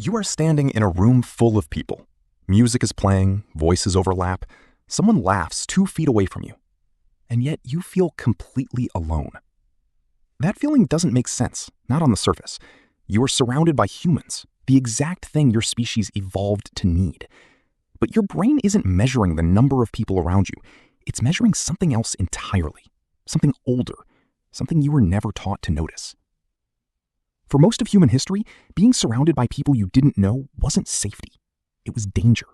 You are standing in a room full of people. Music is playing, voices overlap, someone laughs 2 feet away from you, and yet you feel completely alone. That feeling doesn't make sense, not on the surface. You are surrounded by humans, the exact thing your species evolved to need. But your brain isn't measuring the number of people around you. It's measuring something else entirely, something older, something you were never taught to notice. For most of human history, being surrounded by people you didn't know wasn't safety. It was danger.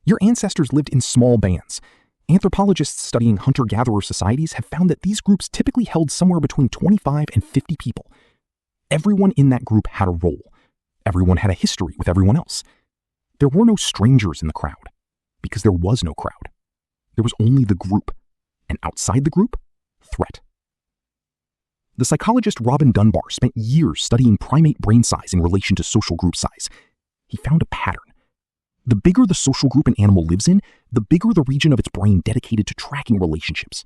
Your ancestors lived in small bands. Anthropologists studying hunter-gatherer societies have found that these groups typically held somewhere between 25 and 50 people. Everyone in that group had a role. Everyone had a history with everyone else. There were no strangers in the crowd, because there was no crowd. There was only the group, and outside the group, threat. The psychologist Robin Dunbar spent years studying primate brain size in relation to social group size. He found a pattern. The bigger the social group an animal lives in, the bigger the region of its brain dedicated to tracking relationships.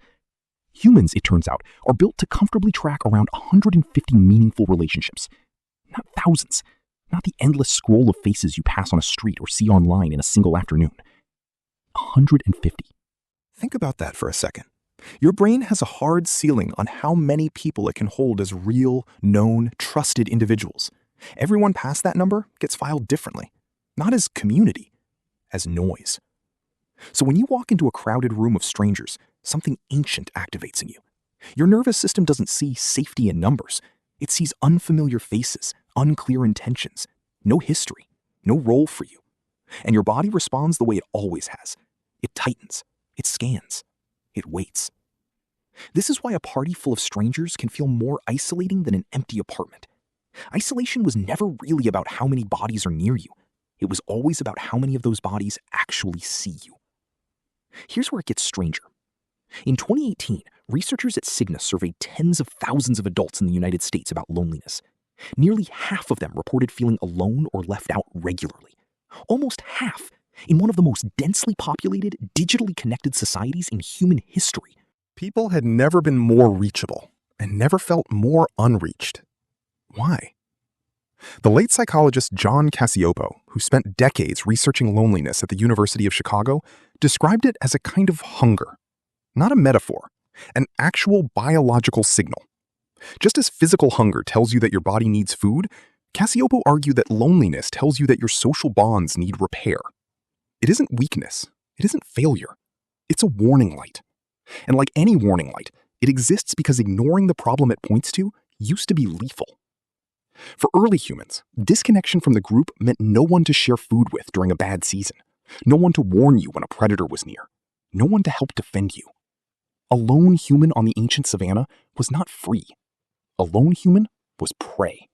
Humans, it turns out, are built to comfortably track around 150 meaningful relationships. Not thousands. Not the endless scroll of faces you pass on a street or see online in a single afternoon. 150. Think about that for a second. Your brain has a hard ceiling on how many people it can hold as real, known, trusted individuals. Everyone past that number gets filed differently, not as community, as noise. So when you walk into a crowded room of strangers, something ancient activates in you. Your nervous system doesn't see safety in numbers. It sees unfamiliar faces, unclear intentions, no history, no role for you. And your body responds the way it always has. It tightens, it scans, it waits. This is why a party full of strangers can feel more isolating than an empty apartment. Isolation was never really about how many bodies are near you. It was always about how many of those bodies actually see you. Here's where it gets stranger. In 2018, researchers at Cigna surveyed tens of thousands of adults in the United States about loneliness. Nearly half of them reported feeling alone or left out regularly. Almost half, in one of the most densely populated, digitally connected societies in human history. People had never been more reachable and never felt more unreached. Why? The late psychologist John Cacioppo, who spent decades researching loneliness at the University of Chicago, described it as a kind of hunger. Not a metaphor, an actual biological signal. Just as physical hunger tells you that your body needs food, Cacioppo argued that loneliness tells you that your social bonds need repair. It isn't weakness. It isn't failure. It's a warning light. And like any warning light, it exists because ignoring the problem it points to used to be lethal. For early humans, disconnection from the group meant no one to share food with during a bad season, no one to warn you when a predator was near, no one to help defend you. A lone human on the ancient savanna was not free. A lone human was prey.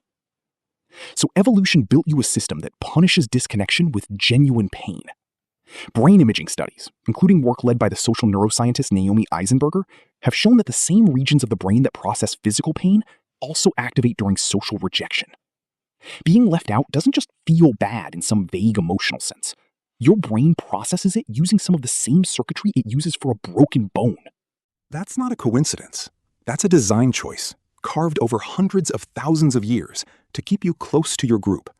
So evolution built you a system that punishes disconnection with genuine pain. Brain imaging studies, including work led by the social neuroscientist Naomi Eisenberger, have shown that the same regions of the brain that process physical pain also activate during social rejection. Being left out doesn't just feel bad in some vague emotional sense. Your brain processes it using some of the same circuitry it uses for a broken bone. That's not a coincidence. That's a design choice, carved over hundreds of thousands of years to keep you close to your group.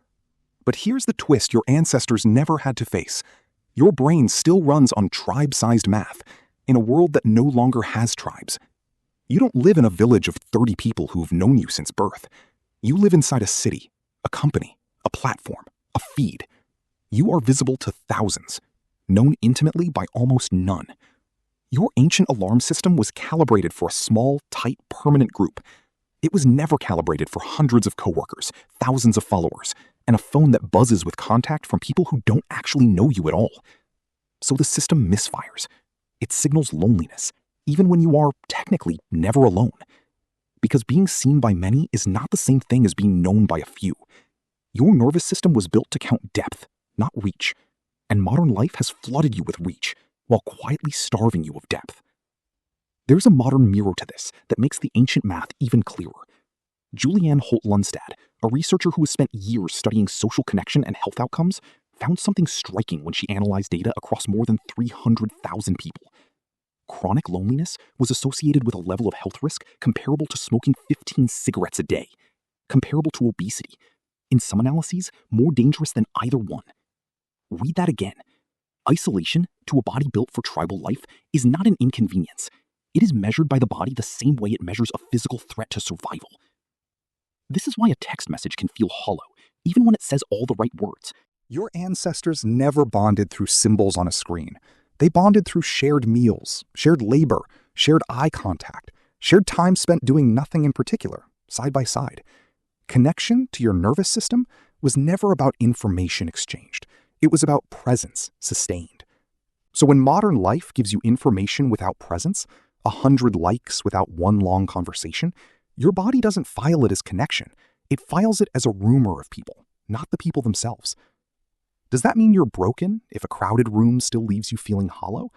But here's the twist your ancestors never had to face. Your brain still runs on tribe-sized math in a world that no longer has tribes. You don't live in a village of 30 people who've known you since birth. You live inside a city, a company, a platform, a feed. You are visible to thousands, known intimately by almost none. Your ancient alarm system was calibrated for a small, tight, permanent group. It was never calibrated for hundreds of coworkers, thousands of followers, and a phone that buzzes with contact from people who don't actually know you at all. So the system misfires. It signals loneliness, even when you are technically never alone. Because being seen by many is not the same thing as being known by a few. Your nervous system was built to count depth, not reach. And modern life has flooded you with reach, while quietly starving you of depth. There's a modern mirror to this that makes the ancient math even clearer. Julianne Holt-Lunstad, a researcher who has spent years studying social connection and health outcomes, found something striking when she analyzed data across more than 300,000 people. Chronic loneliness was associated with a level of health risk comparable to smoking 15 cigarettes a day, comparable to obesity, In some analyses, more dangerous than either one. Read that again. Isolation, to a body built for tribal life, is not an inconvenience. It is measured by the body the same way it measures a physical threat to survival. This is why a text message can feel hollow, even when it says all the right words. Your ancestors never bonded through symbols on a screen. They bonded through shared meals, shared labor, shared eye contact, shared time spent doing nothing in particular, side by side. Connection to your nervous system was never about information exchanged. It was about presence sustained. So when modern life gives you information without presence, 100 likes without one long conversation, your body doesn't file it as connection. It files it as a rumor of people, not the people themselves. Does that mean you're broken if a crowded room still leaves you feeling hollow?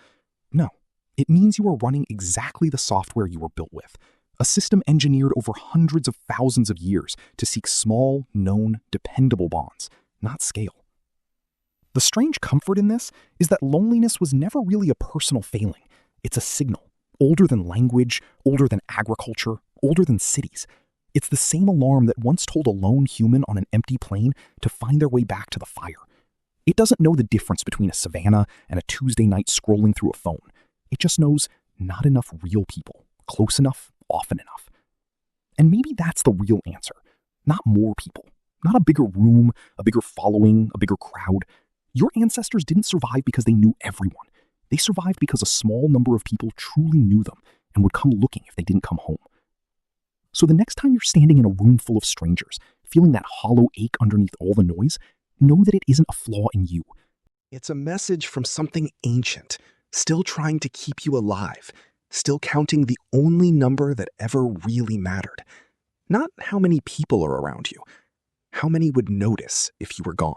No. It means you are running exactly the software you were built with, a system engineered over hundreds of thousands of years to seek small, known, dependable bonds, not scale. The strange comfort in this is that loneliness was never really a personal failing. It's a signal. Older than language, older than agriculture, older than cities. It's the same alarm that once told a lone human on an empty plane to find their way back to the fire. It doesn't know the difference between a savanna and a Tuesday night scrolling through a phone. It just knows not enough real people, close enough, often enough. And maybe that's the real answer. Not more people, not a bigger room, a bigger following, a bigger crowd. Your ancestors didn't survive because they knew everyone. They survived because a small number of people truly knew them and would come looking if they didn't come home. So the next time you're standing in a room full of strangers, feeling that hollow ache underneath all the noise, know that it isn't a flaw in you. It's a message from something ancient, still trying to keep you alive, still counting the only number that ever really mattered. Not how many people are around you, how many would notice if you were gone.